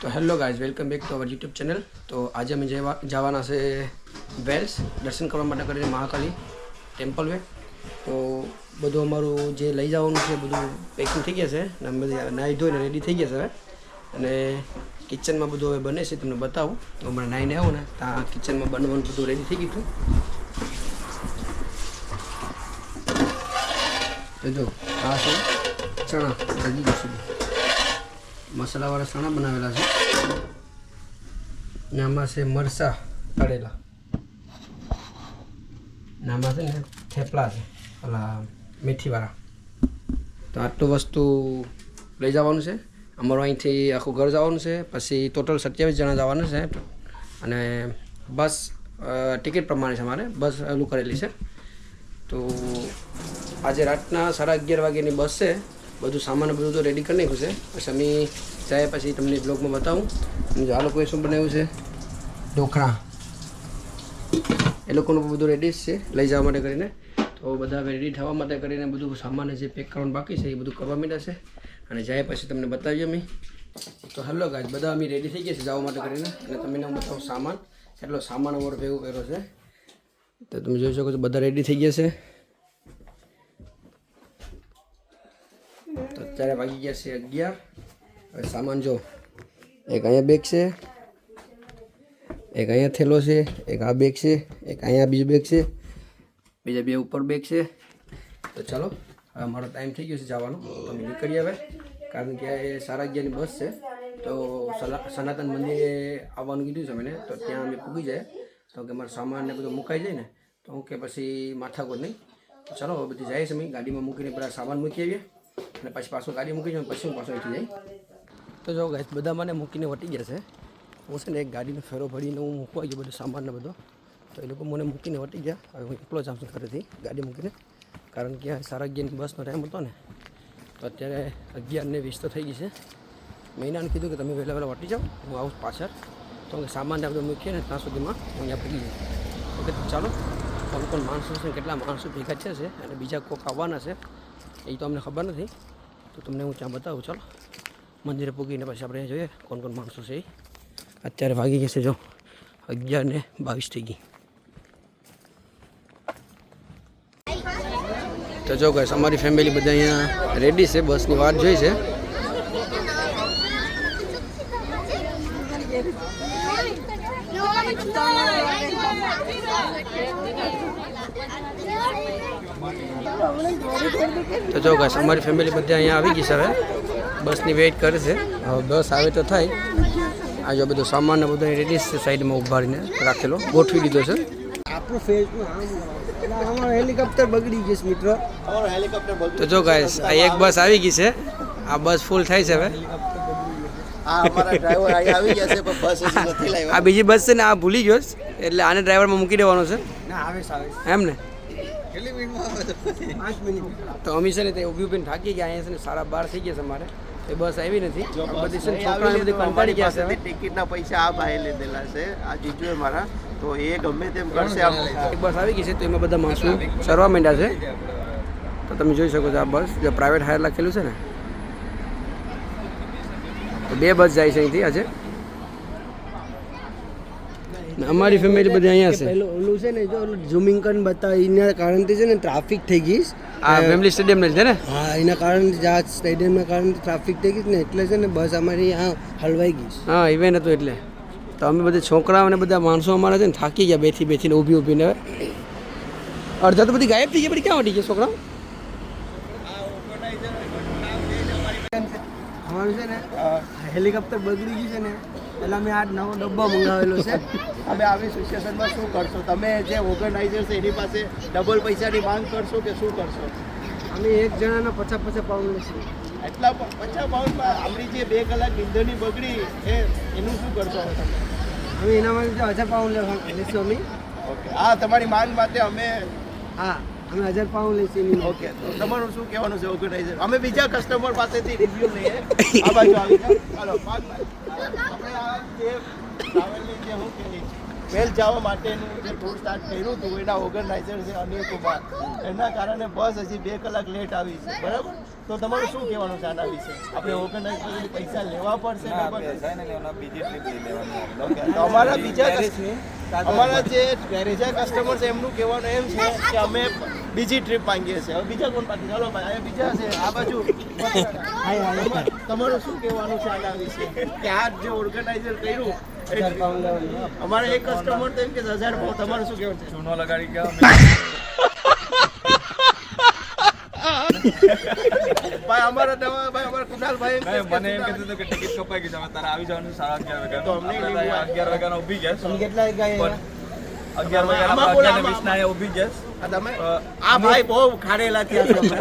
તો hello guys, welcome back to our YouTube channel. તો આજે અમે જવાના છે વેલ્સ દર્શન કરવા માટે કરીને મહાકાલી ટેમ્પલ વે. તો બધું અમારું જે લઈ જવાનું છે બધું પેકિંગ થઈ ગયા છે અને અમે બધી નાહી ધોઈને રેડી થઈ ગયા છે હવે. અને કિચનમાં બધું હવે બને છે, તમને બતાવું. તો હમણાં નાહીને આવું ને ત્યાં કિચનમાં બનવાનું બધું રેડી થઈ ગયું હતું. જો આ છે ચણા ભાજી સુધી મસાલાવાળા ચણા બનાવેલા છે ને આમાં છે મરચાં તળેલા ને આમાં છે ને થેપલા છે ઓલા મેથીવાળા. તો આટલું વસ્તુ લઈ જવાનું છે. અમારું અહીંથી આખું ઘર જવાનું છે. પછી ટોટલ 27 જણા જવાનું છે અને બસ ટિકિટ પ્રમાણે છે અમારે બસ ચાલુ કરેલી છે. તો આજે રાતના 11:30 વાગ્યાની બસ છે. બધું સામાન બધું તો રેડી કરી નાખ્યું છે. પછી અમે જાય પછી તમને બ્લોગમાં બતાવું. જો આ લોકોએ શું બનાવ્યું છે ઢોકળા, એ લોકોનું બધું રેડી જ છે લઈ જવા માટે કરીને. તો બધા રેડી થવા માટે કરીને બધું સામાન જે પેક કરવાનું બાકી છે એ બધું કરવા માંડ્યા છે અને જાય પછી તમને બતાવીએ અમે. તો હેલો ગાઈઝ, બધા અમે રેડી થઈ ગયા છે જવા માટે કરીને અને તમને હું બતાવું સામાન કેટલો સામાન અમારો ભેગો કર્યો છે. તો તમે જોઈ શકો છો બધા રેડી થઈ ગયા છે. તો અત્યારે વાગી ગયા છે 11. હવે સામાન જો, એક અહીંયા બેગ છે, એક અહીંયા થેલો છે, એક આ બેગ છે, એક અહીંયા બીજું બેગ છે, બીજા બે ઉપર બેગ છે. તો ચાલો હવે અમારો ટાઈમ થઈ ગયો છે જવાનો. તો અમે નીકળીએ હવે, કારણ કે 11:30ની બસ છે. તો સનાતન મંદિરે આવવાનું કીધું છે મને. તો ત્યાં અમે પૂગી જાય તો કે અમારો સામાન ને બધું મુકાઈ જાય ને તો હું કે પછી માથાકોટ નહીં. તો ચાલો હવે બધી જાય છે અમે ગાડીમાં મૂકીને પેલા સામાન મૂકી આવીએ અને પછી પાછું ગાડી મૂકી જાય પછી હું પાછો અહીંથી જાય. તો જો ગાઈસ, બધા મને મૂકીને વટી ગયા છે. હું છે ને એક ગાડીનો ફેરો ભરીને હું મૂકવા ગયો બધું સામાન ને બધો. તો એ લોકો મને મૂકીને વટી ગયા. હવે હું એકલો જ આવશું ઘરેથી ગાડી મૂકીને, કારણ કે 11:30ની બસનો ટાઈમ હતો ને. તો અત્યારે 11:20 તો થઈ ગઈ છે. મેં એને કીધું કે તમે વહેલા વટી જાઓ, હું આવું પાછળ. તો સામાન આપણે મૂકીએ ને ત્યાં સુધીમાં હું અહીંયા પગી જાય. ઓકે, ચાલો. કોણ માણસો છે, કેટલા માણસો ભેગા છે અને બીજા કોક આવવાના છે એ તો અમને ખબર નથી. તો તમને હું ત્યાં બતાવું. ચાલો મંદિરે પૂગીને પછી આપણે જોઈએ કોણ માણસો છે એ. અત્યારે વાગી ગયા છે જો 11:22 થઈ ગઈ. તો જો ગાઈસ, અમારી ફેમિલી બધા અહીંયા રેડી છે, બસની વાટ જોઈ છે. તો જો ગાઈસ, અમારી ફેમિલી બધા અહીંયા આવી ગઈ છે. હવે બસની વેઇટ કરે છે. હવે બસ આવે તો થાય. આ જો બધું સામાન ને બધું રેડી છે, સાઈડમાં ઉભારીને રાખેલો ગોઠવી દીધો છે. આપણું હેલિકોપ્ટર બગડી ગયું છે મિત્રો. તો જો ગાઈસ, આ એક બસ આવી ગઈ છે. આ બસ ફૂલ થાય છે હવે. આ બીજી બસ છે ને, આ ભૂલી ગયો એટલે આને ડ્રાઈવરમાં મૂકી દેવાનો છે એમ ને. તો અમે છે ને તે ઊભી થાકી ગયા. અહીંયા છે ને 12:30 થઈ ગયા છે અમારે. એ બસ આવી નથી. બધી છે છોકરાને બધી કંટાળી ગયા છે. ટિકિટના પૈસા આ ભાઈ લીધેલા છે, આ જીજુ મારા. તો એ ગમે તેમ કરશે. એક બસ આવી ગઈ છે તો એમાં બધા માણસો ચરવા માંડ્યા છે. તો તમે જોઈ શકો છો આ બસ જે પ્રાઇવેટ હાયર લખેલું છે ને. તો 2 બસ જાય છે અહીંથી આજે. અમારી ફેમિલી બધી અહીંયા છે. પેલું ઓલું છે ને, જો ઝૂમિંગ કરીને બતાવે એના કારણથી છે ને ટ્રાફિક થઈ ગઈ. આ વેમ્બલી સ્ટેડિયમ ને છે ને. હા, એના કારણે આ સ્ટેડિયમના કારણે ટ્રાફિક થઈ ગઈ ને એટલે છે ને બસ અમારી આ હલવાઈ ગઈ. હા, ઇવેન્ટ હતું એટલે. તો અમે બધા છોકરાઓ અને બધા માણસો અમારા છે ને થાકી ગયા બેઠીને ઊભીને. હવે અડધા તો બધી ગાયબ થઈ ગયા. બધી ક્યાં વટી ગયા છોકરાઓ? અમારું છે ને હેલિકોપ્ટર બગડી ગયું છે ને એટલે અમે આ નવો ડબ્બો મંગાવેલો છે. હવે આવી સિચ્યુએશનમાં શું કરશો તમે? જે ઓર્ગેનાઇઝર છે એની પાસે ડબલ પૈસાની માંગ કરશો કે શું કરશો? અમે એક જણાના 50 પાઉન્ડ લઈશું. એટલા 50 પાઉન્ડમાં આપણી જે 2 કલાક ઇંધણની બગડી એનું શું કરશો હવે તમે? અમે એના માટે 1000 પાઉન્ડ લઈશું અમે. ઓકે, હા, તમારી માંગ માટે અમે હા અમે 1000 પાઉન્ડ લઈશું. ઓકે, તો તમારું શું કહેવાનું છે ઓર્ગેનાઇઝર? અમે બીજા કસ્ટમર પાસેથી રિવ્યુ લઈએ. આ બાજુ આવી જાઓ. ચાલો આપણે આ જે ટ્રાવેલની જે હું કહીએ વેલ જવા માટેનું જે ટૂર સ્ટાર્ટ કર્યું હતું એના ઓર્ગેનાઇઝર છે અનિલ કુમાર, એના કારણે બસ હજી 2 કલાક લેટ આવી છે, બરાબર? તો તમારું શું કહેવાનું છે આના વિશે? આપણે ઓર્ગેનાઇઝ પાસેથી પૈસા લેવા પડશે? તો અમારા જે બીજા કસ્ટમર છે એમનું કહેવાનું એમ છે કે અમે બીજી ટ્રીપ માંગીએ છીએ. હવે બીજા કોણ પાછી? ચાલો ભાઈ, આ બીજા છે આ બાજુ. તમારું શું કહેવાનું છે આના વિશે કે આ જે ઓર્ગેનાઇઝર કર્યું અમારે એક કસ્ટમર તો એમ કે 1000 ભાવ, તમારું શું કહેવાનું છે? ચૂનો લગાડી ગયા ભાઈ અમારા નવા ભાઈ અમારા કુણાલભાઈ મને એમ કીધું હતું કે ટિકિટ કપાઈ ગઈ છે, હવે તારે આવી જવાનું 11:30 તો અમને વાગ્યાનું. લીધું. 11 વાગ્યાનો ઊભી ગયા તમે કેટલા ગયા 11 વાગ્યાના 11:20 ના ઊભી ગયા. આ તમે આ ભાઈ બહુ ખાડેલા થયા છે અમે.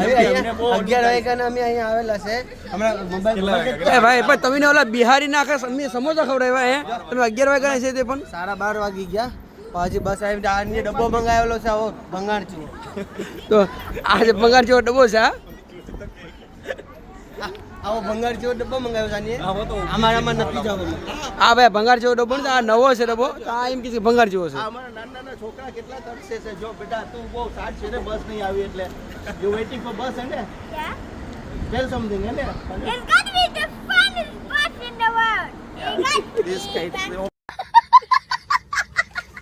11 વાગ્યાના અમે અહીંયા આવેલા છે હમણાં મોબાઈલ એ ભાઈ પણ તમે ઓલા બિહારી ના આખા સમોસા ખવડાવ્યા હે તમે 11 વાગ્યા છે તે પણ 12:30 વાગી ગયા. પછી બસ આવી આ ડબ્બો મંગાવેલો છે આવો ભંગાણ છે. તો આ જે પગાર જેવો ડબ્બો છે આ આવો ભંગાર જેવો ડબ્બો મંગાવ્યો છે આની. આમાં નથી જવાનું. આ ભાઈ ભંગાર જેવો ડબ્બો ને આ નવો છે ડબ્બો, તો આ એમ કે છે ભંગાર જેવો છે. આ અમારા નાના છોકરા કેટલા તરસે છે. જો બેટા તું બહુ સાડ છે ને, બસ નહીં આવી એટલે યુ વેઇટિંગ ફોર બસ હે ને? ટેલ સમથિંગ હે ને? It's gonna be the funnest bus in the world. This guy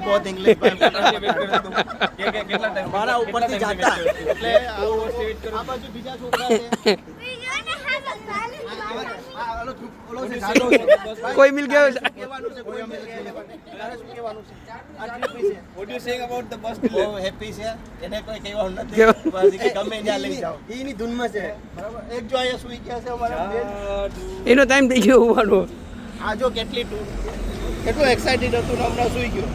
बहुत इंग्लिश કેટલા ટાઈમ મારા ઉપરથી જાતા એટલે આ બાજુ બીજા છોકરા છે. We're gonna have a silent bus. ઓલો છે સાદો છે. કોઈ મિલ ગયો છે. કહેવાનું છે કોઈ મિલ ગયો. તારે શું કહેવાનું છે? આ ટ્રીપ વિશે What do you saying about the bus બહુ હેપી છે, એને કોઈ કહેવાનું નથી. કેવું? બસ કે ગમે ત્યાં લઈ જાઓ. એની ધૂનમાં છે. બરાબર. એક જો અહીંયા સુઈ ગયા છે અમારા બેન. એનો ટાઈમ થઈ ગયો હોવાનો. આ જો કેટલી ટૂર કેટલું એક્સાઇટેડ હતું ને હમણાં સુઈ ગયો.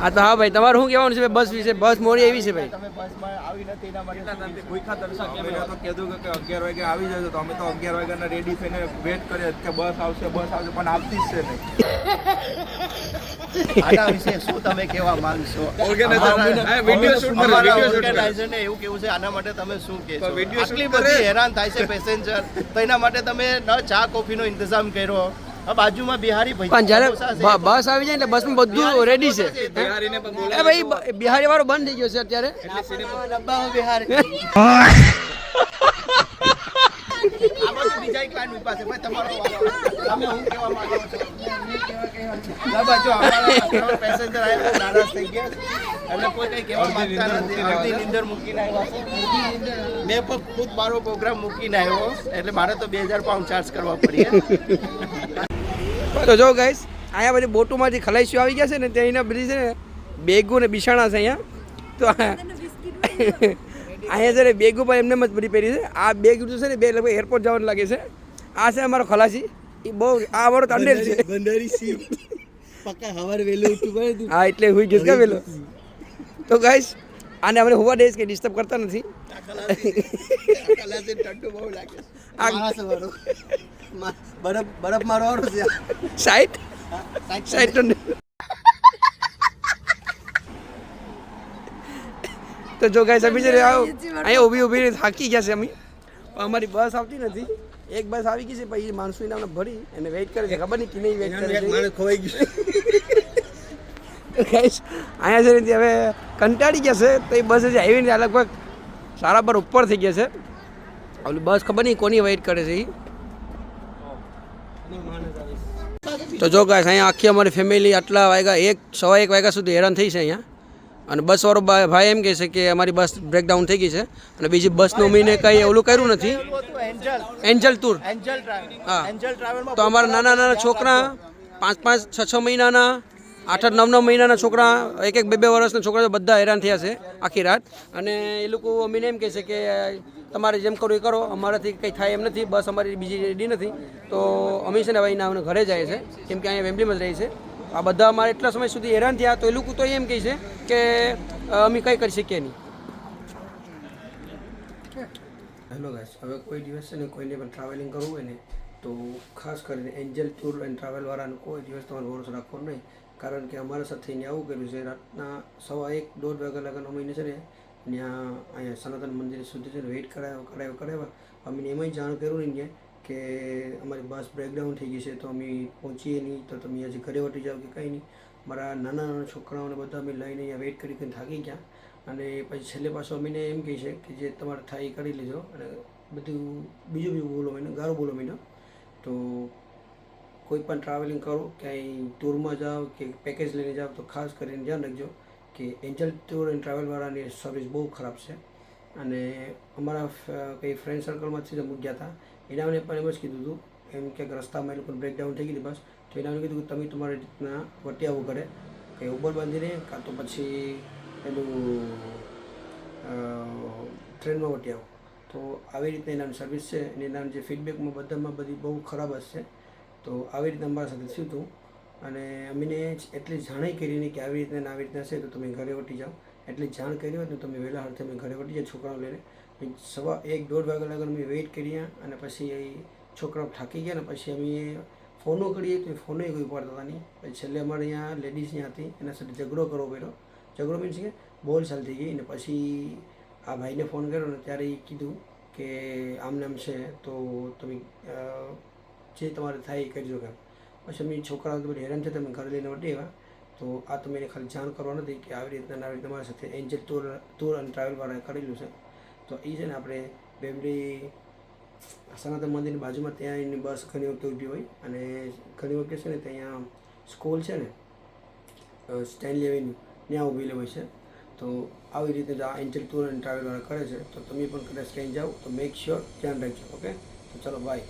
હા તો હા ભાઈ તમારું શું કહેવાનું છે બસ વિશે? બસ મોડી આવી છે ભાઈ. તમે બસમાં આવી નથી એના માટે ભૂખા તરસા અમે તો કીધું કે 11 વાગે આવી જજો, તો અમે તો 11 વાગ્યાના રેડી થઈને વેટ કરીએ કે બસ આવશે પણ આવતી જ છે નહીં. આના વિશે શું તમે કહેવા માંગશો? ઓર્ગેનાઇઝરને એવું કેવું છે આના માટે તમે શું કહેશો? આટલી બધી હેરાન થાય છે પેસેન્જર, તો એના માટે તમે ન ચા કોફીનો ઇંતજામ કર્યો. આ બાજુમાં બિહારી ભાઈ પણ જ્યારે બસ આવી જાય ને બસમાં બધું રેડી છે. બિહારીને પણ બોલે. એ ભાઈ બિહારી વાળો બંધ થઈ ગયો છે અત્યારે. ડબ્બામાં બિહાર. આ બાજુ બીજા એક લાઈન ઊભા છે. ભાઈ તમારો વારો. તમે હું કહેવા માંગો છો? ના બાજુ અમારા પેસેન્જર આવ્યા નારાજ થઈ ગયા છે. એટલે કોઈ કઈ કહેવા માંગતા નથી. અડધી નીંદર મૂકીને આવ્યા છે. મેં પણ ખુદ મારો પ્રોગ્રામ મૂકીને આવ્યો, એટલે મારે તો 2000 પાઉન્ડ ચાર્જ કરવા પડીએ. તો જો ગાઈસ અહીંયા બધી બોટોમાંથી ખલાઈસીઓ આવી ગયા છે ને, ત્યાં બધી છે ને બેગો ને બિછાણા છે અહીંયા. તો અહીંયા છે ને બેગો પણ એમને જ બધી પહેરી છે. આ બેગ છે ને બે લગભગ એરપોર્ટ જવાનું લાગે છે. આ છે અમારો ખલાસી, એ બહુ આ અમારો તંડેલ છે. બંધારી સી પક્કા હવારે વેલું ઉઠવું પડે તું. હા એટલે હુઈ ગયો પેલો. તો ગાઈસ આને અમને હોવા દઈશ કે ડિસ્ટર્બ કરતા નથી. કલાસે ઠંડુ બહુ લાગે છે. માણસ વાળો. બરફ મારો વાળો છે. સાઈડ સાઈડ તો જો ગાઈસ અમે જે અહીંયા ઊભી થાકી ગયા છે અમે, પણ અમારી બસ આવતી નથી. એક બસ આવી ગઈ છે પછી માણસો એને ભરી અને વેઇટ કરે છે, ખબર નહીં કે નહીં વેઇટ કરે છે. માણસ ખોવાઈ ગયું. ગાઈસ અહીંયા છે ને હવે કંટાળી ગયા છે, તો એ બસ હજી આવી નથી. આ લગભગ સારા પર ઉપર થઈ ગયા છે. ઓલી બસ ખબર નહીં કોની વેઇટ કરે છે એ. તો જો ગાઈસ અહીંયા આખી અમારી ફેમિલી આટલા વાગ્યા 1:15 વાગ્યા સુધી હેરાન થઈ છે અહીંયા. અને બસવાળો ભાઈ એમ કહે છે કે અમારી બસ બ્રેકડાઉન થઈ ગઈ છે અને બીજી બસનું અમીને કંઈ ઓલું કર્યું નથી. Angel tour. હા. એન્જલ ટ્રાવેલમાં તો અમારા નાના નાના છોકરા 5-5, 6-6 મહિનાના, 8-8, 9-9 મહિનાના છોકરા, 1-1, 2-2 વર્ષના છોકરા બધા હેરાન થયા છે આખી રાત. અને એ લોકો અમીને એમ કહે છે કે તમારે જેમ કરવું એ કરો, અમારાથી કંઈ થાય એમ નથી, બસ અમારી બીજી રેડી નથી. તો અમે છે ને હવે એના ઘરે જાય છે, કેમ કે અહીંયા વેમ્બલીમાં જ રહી છે. આ બધા અમારે એટલા સમય સુધી હેરાન થયા, તો એ લોકો તો એમ કહે છે કે અમે કંઈ કરી શકીએ નહીં. હેલો ગાઈસ, હવે કોઈ દિવસ છે ને કોઈને પણ ટ્રાવેલિંગ કરવું હોય ને તો ખાસ કરીને એન્જલ ટૂર એન્ડ ટ્રાવેલવાળાનો કોઈ દિવસ તમારે ભરોસો રાખવો નહીં. કારણ કે અમારા સાથે થઈને આવું કર્યું છે. રાતના 1:15-1:30 વાગ્યા લગન અમીને છે ને ત્યાં અહીંયા સનાતન મંદિર સુધી છે ને વેઇટ કરાવ્યા. અમીને એમાંય જાણ કર્યું નહીં કે અમારી બસ બ્રેકડાઉન થઈ ગઈ છે તો અમે પહોંચીએ નહીં, તો તમે હજી ઘરે વટી જાઓ કે કંઈ નહીં. મારા નાના નાના છોકરાઓને બધા અમે લઈને અહીંયા વેઇટ કરી કરીને થાકી ગયા. અને પછી છેલ્લે પાછું અમીને એમ કહે છે કે જે તમારે થાય એ કરી લેજો, અને બધું બીજું બોલો મને ગારો બોલો મીનો. તો કોઈ પણ ટ્રાવેલિંગ કરો, ક્યાંય ટૂરમાં જાઓ કે પેકેજ લઈને જાઓ તો ખાસ કરીને ધ્યાન રાખજો કે એન્જલ ટૂર એન્ડ ટ્રાવેલવાળાની સર્વિસ બહુ ખરાબ છે. અને અમારા કંઈ ફ્રેન્ડ સર્કલમાંથી જ અમુક ગયા હતા, એનાને પણ એમ જ કીધું હતું, એમ કે રસ્તામાં એ લોકોને બ્રેકડાઉન થઈ ગઈ હતી બસ, તો એનાને કીધું કે તમે તમારી રીતના વટી આવો ઘરે, કંઈ ઉબર બાંધીને કાં તો પછી પેલું ટ્રેનમાં વટી આવો. તો આવી રીતના એનાની સર્વિસ છે, અને એના જે ફીડબેકમાં બધામાં બધી બહુ ખરાબ હશે. તો આવી રીતના અમારા સાથે થયું હતું, અને અમીને એટલી જાણ કરીને કે આવી રીતના છે તો તમે ઘરે વટી જાઓ. એટલી જાણ કરી હોય તો તમે વહેલા હરથી અમે ઘરે વટી જાઓ છોકરાઓ લઈને. 1-1.5 વાગ્યા લગન અમે વેઇટ કર્યા, અને પછી છોકરાઓ થાકી ગયા, ને પછી અમે ફોનો કરીએ તો એ ફોનો કોઈ ઉપાડતા હતા નહીં. પછી છેલ્લે અમારે અહીંયા લેડીઝ ત્યાં હતી, એના સાથે ઝઘડો કરવો પડ્યો. ઝઘડો મીન્સ કે બોલ ચાલ થઈ ગઈ. અને પછી આ ભાઈને ફોન કર્યો ને ત્યારે એ કીધું કે આમને આમ છે તો તમે જે તમારે થાય એ કરજો કામ. પછી અમે છોકરાઓ તો બધી હેરાન છે, તમે ઘરે લઈને વટી આવ્યા. તો આ તમે એને ખાલી જાણ કરવા નથી કે આવી રીતના તમારી સાથે એન્જલ ટૂર અને ટ્રાવેલવાળાએ કરેલું છે. તો એ છે ને આપણે બેમડી સનાતન મંદિરની બાજુમાં ત્યાં એની બસ ઘણી વખતે ઊભી હોય, અને ઘણી વખતે છે ને ત્યાં સ્કૂલ છે ને સ્ટેનલી એવેન્યુ ત્યાં ઊભી હોય છે. તો આવી રીતે આ એન્જલ ટૂર એન્ડ ટ્રાવેલવાળા કરે છે. તો તમે પણ કદાચ ક્યાંય જાઓ તો મેક શ્યોર ધ્યાન રાખજો. ઓકે, તો ચલો બાય.